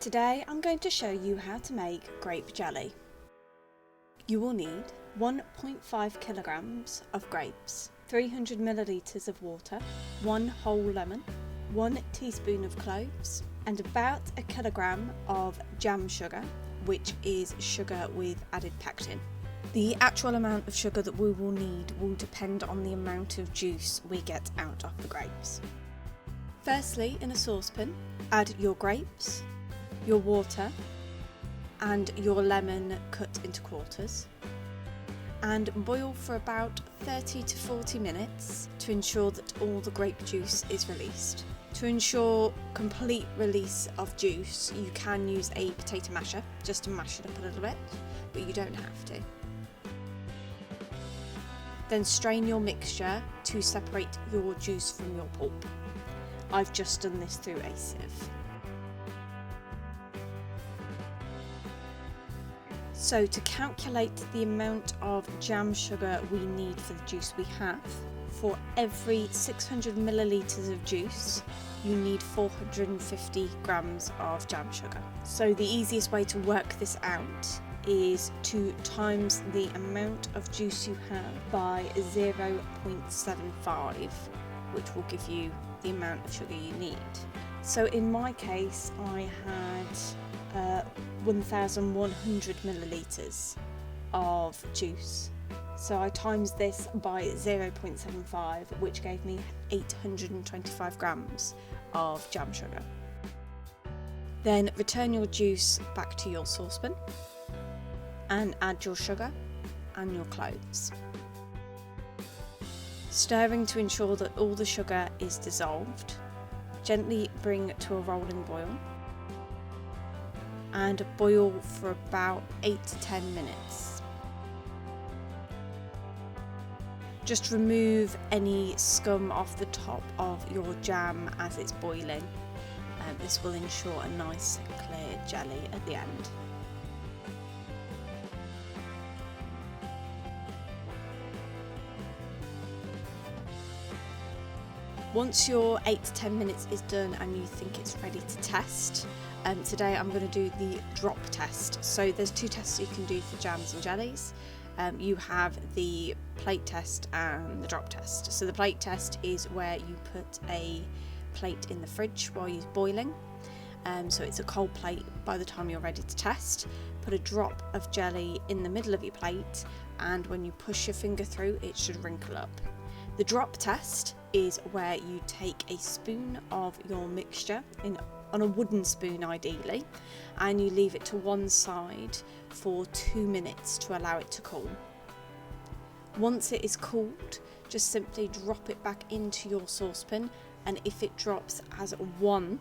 Today I'm going to show you how to make grape jelly. You will need 1.5 kilograms of grapes, 300 millilitres of water, 1 whole lemon, 1 teaspoon of cloves, and about a kilogram of jam sugar, which is sugar with added pectin. The actual amount of sugar that we will need will depend on the amount of juice we get out of the grapes. Firstly, in a saucepan, add your grapes, your water, and your lemon cut into quarters, and boil for about 30 to 40 minutes to ensure that all the grape juice is released. To ensure complete release of juice, you can use a potato masher just to mash it up a little bit, but you don't have to. Then strain your mixture to separate your juice from your pulp. I've just done this through a sieve. So to calculate the amount of jam sugar we need for the juice we have, for every 600 millilitres of juice, you need 450 grams of jam sugar. So the easiest way to work this out is to times the amount of juice you have by 0.75, which will give you the amount of sugar you need. So in my case, I had 1,100 millilitres of juice. So I times this by 0.75, which gave me 825 grams of jam sugar. Then return your juice back to your saucepan and add your sugar and your cloves. Stirring to ensure that all the sugar is dissolved, gently bring to a rolling boil and boil for about 8 to 10 minutes. Just remove any scum off the top of your jam as it's boiling. This will ensure a nice clear jelly at the end. Once your 8 to 10 minutes is done and you think it's ready to test, today I'm going to do the drop test. So there's two tests you can do for jams and jellies. You have the plate test and the drop test. So the plate test is where you put a plate in the fridge while you're boiling. So it's a cold plate by the time you're ready to test. Put a drop of jelly in the middle of your plate, and when you push your finger through, it should wrinkle up. The drop test is where you take a spoon of your mixture, on a wooden spoon ideally, and you leave it to one side for 2 minutes to allow it to cool. Once it is cooled, just simply drop it back into your saucepan, and if it drops as one,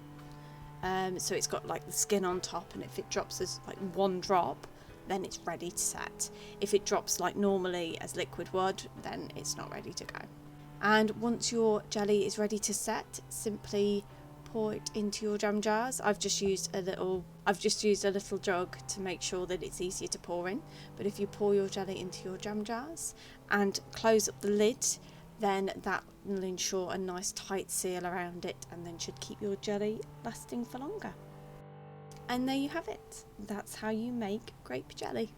so it's got like the skin on top, and if it drops as like one drop, then it's ready to set. If it drops like normally as liquid would, then it's not ready to go. And once your jelly is ready to set, simply pour it into your jam jars. I've just used a little jug to make sure that it's easier to pour in. But if you pour your jelly into your jam jars and close up the lid, then that will ensure a nice tight seal around it, and then should keep your jelly lasting for longer. And there you have it. That's how you make grape jelly.